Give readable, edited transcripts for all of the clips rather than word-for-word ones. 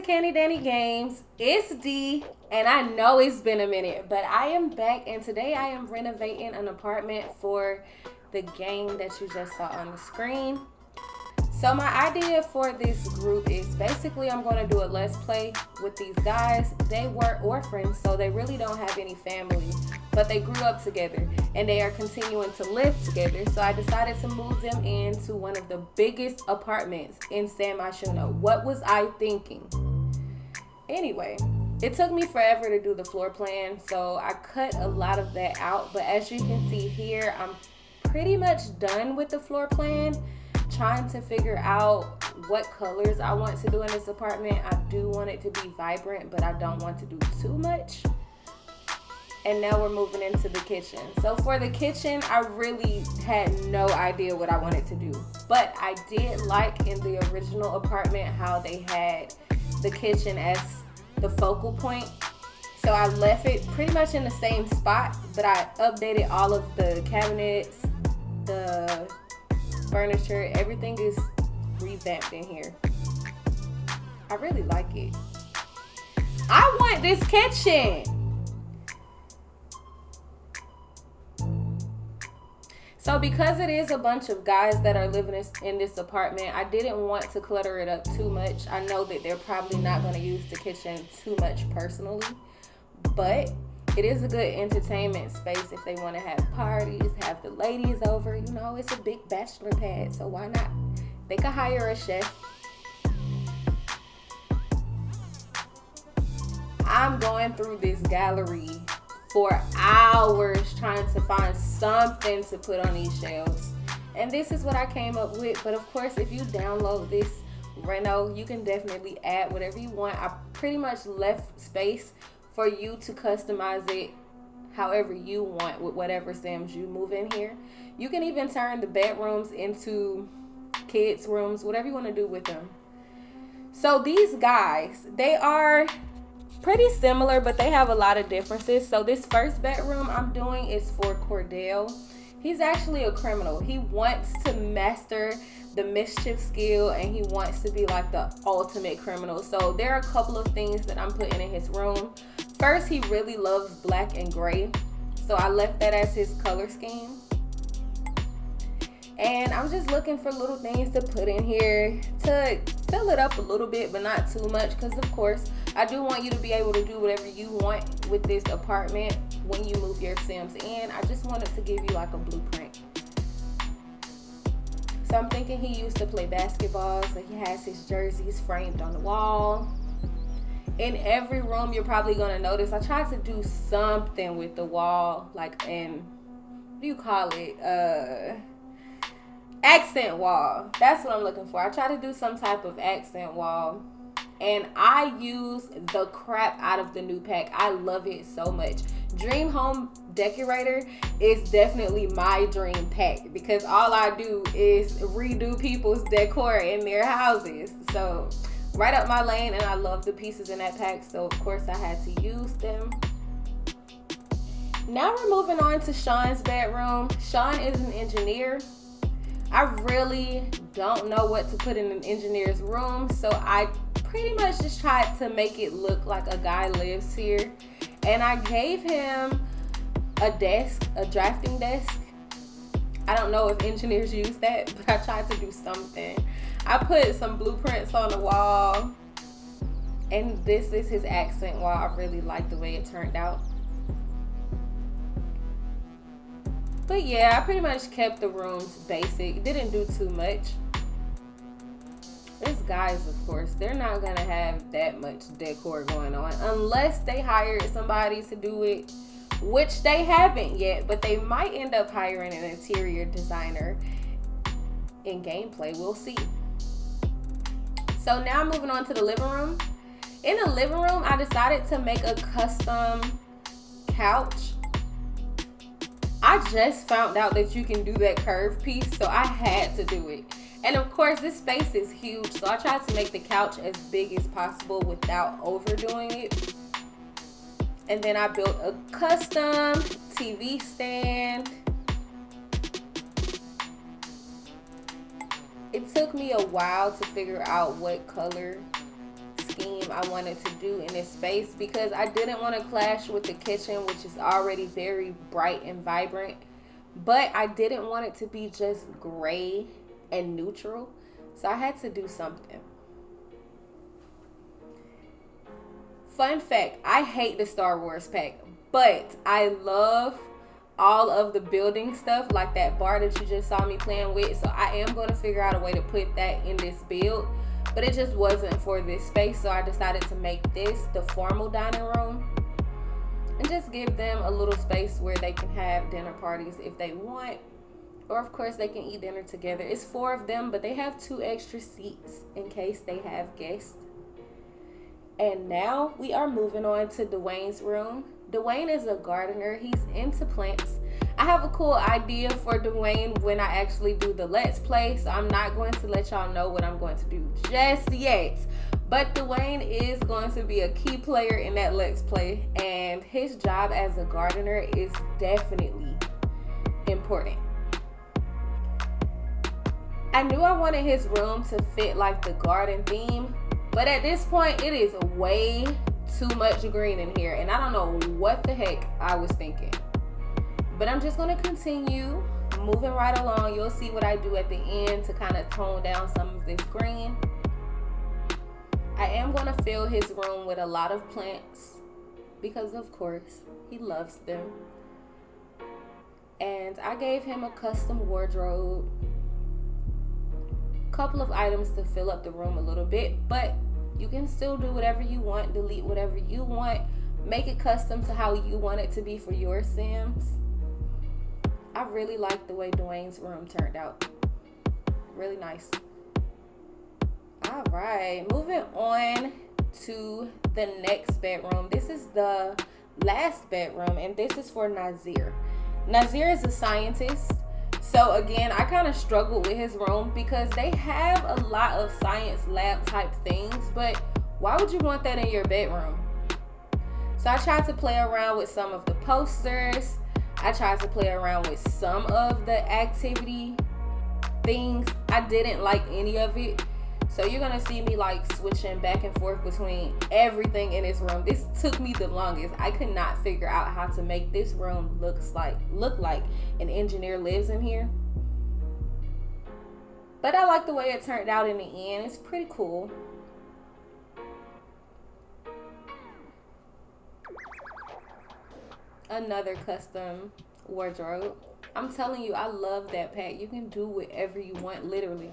Candy Danny Games. It's D, and I know it's been a minute, but I am back, and today I am renovating an apartment for the game that you just saw on the screen. So my idea for this group is basically I'm going to do a let's play with these guys. They were orphans, so they really don't have any family, but they grew up together and they are continuing to live together. So I decided to move them into one of the biggest apartments in San Myshuno. What was I thinking? Anyway, it took me forever to do the floor plan, so I cut a lot of that out. But as you can see here, I'm pretty much done with the floor plan. Trying to figure out what colors I want to do in this apartment. I do want it to be vibrant, but I don't want to do too much. And now we're moving into the kitchen. So for the kitchen, I really had no idea what I wanted to do. But I did like in the original apartment how they had the kitchen as the focal point. So I left it pretty much in the same spot, but I updated all of the cabinets, the furniture, everything is revamped in here. I really like it. I want this kitchen. So because it is a bunch of guys that are living in this apartment, I didn't want to clutter it up too much. I know that they're probably not going to use the kitchen too much personally, but it is a good entertainment space if they want to have parties, have the ladies over. You know, it's a big bachelor pad, so why not? They could hire a chef. I'm going through this gallery for hours trying to find something to put on these shelves. And this is what I came up with. But of course, if you download this Reno, you can definitely add whatever you want. I pretty much left space for you to customize it however you want with whatever Sims you move in here. You can even turn the bedrooms into kids' rooms, whatever you want to do with them. So these guys, they are pretty similar, but they have a lot of differences. So this first bedroom I'm doing is for Cordell. He's actually a criminal. He wants to master the mischief skill and he wants to be like the ultimate criminal. So there are a couple of things that I'm putting in his room. First, he really loves black and gray, so I left that as his color scheme. And I'm just looking for little things to put in here to fill it up a little bit, but not too much, because of course I do want you to be able to do whatever you want with this apartment when you move your Sims in. I just wanted to give you like a blueprint. So I'm thinking he used to play basketball, so he has his jerseys framed on the wall. In every room, you're probably going to notice I tried to do something with the wall, like what do you call it? Accent wall. That's what I'm looking for. I try to do some type of accent wall. And I use the crap out of the new pack. I love it so much. Dream Home Decorator is definitely my dream pack because all I do is redo people's decor in their houses. So right up my lane, and I love the pieces in that pack, so of course I had to use them. Now we're moving on to Sean's bedroom. Sean is an engineer. I really don't know what to put in an engineer's room, so I pretty much just tried to make it look like a guy lives here. And I gave him a desk, a drafting desk. I don't know if engineers use that, but I tried to do something. I put some blueprints on the wall, and this is his accent wall. I really like the way it turned out. But yeah, I pretty much kept the rooms basic. Didn't do too much. These guys, of course, they're not gonna have that much decor going on unless they hired somebody to do it, which they haven't yet, but they might end up hiring an interior designer in gameplay. We'll see. So now moving on to the living room. In the living room, I decided to make a custom couch. I just found out that you can do that curved piece, so I had to do it. And of course, this space is huge, so I tried to make the couch as big as possible without overdoing it. And then I built a custom TV stand. It took me a while to figure out what color scheme I wanted to do in this space, because I didn't want to clash with the kitchen, which is already very bright and vibrant. But I didn't want it to be just gray and neutral. So I had to do something. Fun fact, I hate the Star Wars pack, but I love all of the building stuff, like that bar that you just saw me playing with. So I am going to figure out a way to put that in this build, but it just wasn't for this space. So I decided to make this the formal dining room and just give them a little space where they can have dinner parties if they want. Or of course they can eat dinner together. It's 4 of them, but they have 2 extra seats in case they have guests. And now we are moving on to Dwayne's room. Dwayne is a gardener. He's into plants. I have a cool idea for Dwayne when I actually do the Let's Play, so I'm not going to let y'all know what I'm going to do just yet. But Dwayne is going to be a key player in that Let's Play, and his job as a gardener is definitely important. I knew I wanted his room to fit like the garden theme, but at this point it is way too much green in here, and I don't know what the heck I was thinking. But I'm just going to continue moving right along. You'll see what I do at the end to kind of tone down some of this green. I am going to fill his room with a lot of plants because of course he loves them. And I gave him a custom wardrobe, couple of items to fill up the room a little bit, but you can still do whatever you want, delete whatever you want, make it custom to how you want it to be for your Sims. I really like the way Dwayne's room turned out. Really nice. All right, moving on to the next bedroom. This is the last bedroom, and this is for Nazir. Nazir is a scientist. So again, I kind of struggled with his room because they have a lot of science lab type things, but why would you want that in your bedroom? So I tried to play around with some of the posters. I tried to play around with some of the activity things. I didn't like any of it. So you're going to see me like switching back and forth between everything in this room. This took me the longest. I could not figure out how to make this room look like an engineer lives in here. But I like the way it turned out in the end. It's pretty cool. Another custom wardrobe. I'm telling you, I love that pack. You can do whatever you want, literally.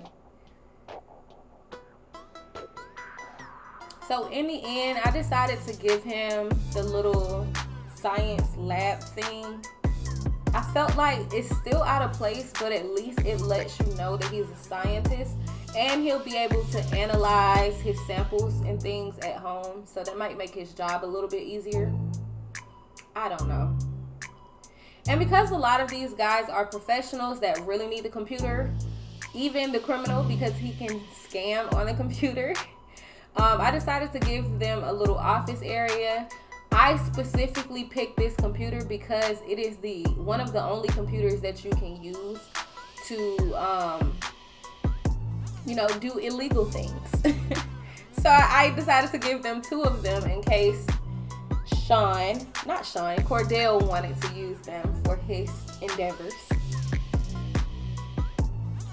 So in the end, I decided to give him the little science lab thing. I felt like it's still out of place, but at least it lets you know that he's a scientist and he'll be able to analyze his samples and things at home. So that might make his job a little bit easier. I don't know. And because a lot of these guys are professionals that really need the computer, even the criminal, because he can scam on the computer, I decided to give them a little office area. I specifically picked this computer because it is one of the only computers that you can use to, do illegal things. So I decided to give them 2 of them in case Cordell wanted to use them for his endeavors.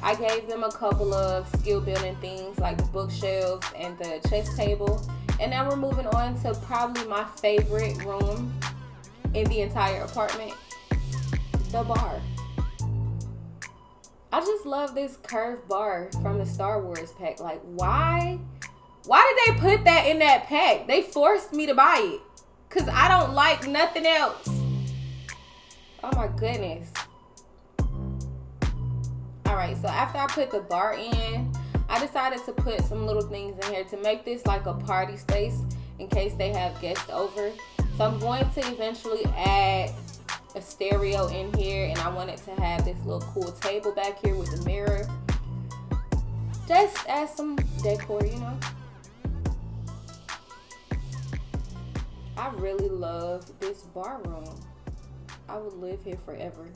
I gave them a couple of skill building things like the bookshelves and the chess table. And now we're moving on to probably my favorite room in the entire apartment, the bar. I just love this curved bar from the Star Wars pack. Like, why did they put that in that pack? They forced me to buy it because I don't like nothing else. Oh my goodness. Alright, so after I put the bar in, I decided to put some little things in here to make this like a party space in case they have guests over. So I'm going to eventually add a stereo in here, and I wanted to have this little cool table back here with a mirror. Just add some decor, you know. I really love this bar room. I would live here forever.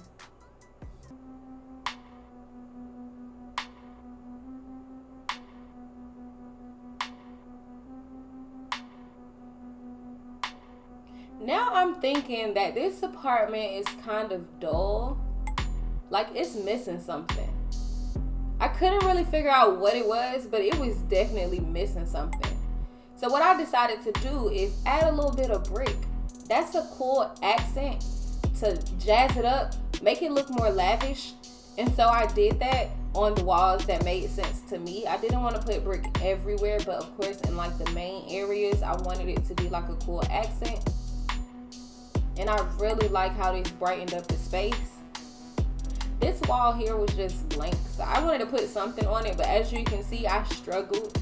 Now I'm thinking that this apartment is kind of dull. Like it's missing something. I couldn't really figure out what it was, but it was definitely missing something. So what I decided to do is add a little bit of brick. That's a cool accent to jazz it up, make it look more lavish. And so I did that on the walls that made sense to me. I didn't want to put brick everywhere, but of course in like the main areas, I wanted it to be like a cool accent. And I really like how this brightened up the space. This wall here was just blank, so I wanted to put something on it, but as you can see, I struggled.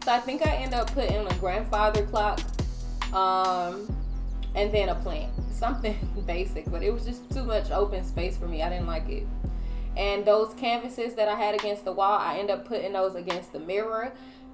So I think I ended up putting a grandfather clock, and then a plant. Something basic, but it was just too much open space for me. I didn't like it. And those canvases that I had against the wall, I ended up putting those against the mirror.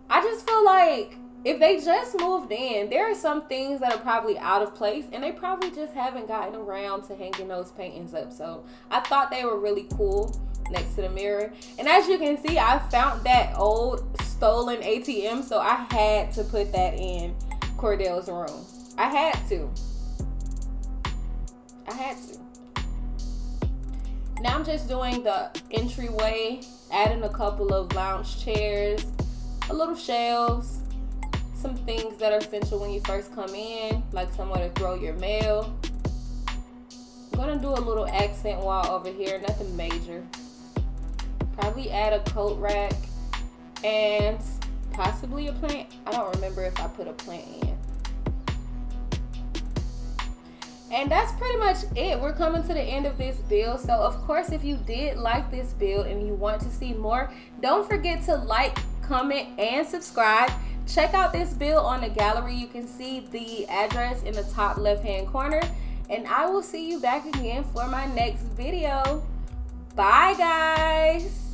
I just feel like if they just moved in, there are some things that are probably out of place, and they probably just haven't gotten around to hanging those paintings up. So I thought they were really cool next to the mirror. And as you can see, I found that old stolen ATM, so I had to put that in Cordell's room. I had to. Now I'm just doing the entryway, adding a couple of lounge chairs, a little shelves, some things that are essential when you first come in, like somewhere to throw your mail. I'm gonna do a little accent wall over here, nothing major. Probably add a coat rack and possibly a plant. I don't remember if I put a plant in. And that's pretty much it. We're coming to the end of this build. So of course, if you did like this build and you want to see more, don't forget to like, comment, and subscribe. Check out this build on the gallery. You can see the address in the top left-hand corner. And I will see you back again for my next video. Bye, guys.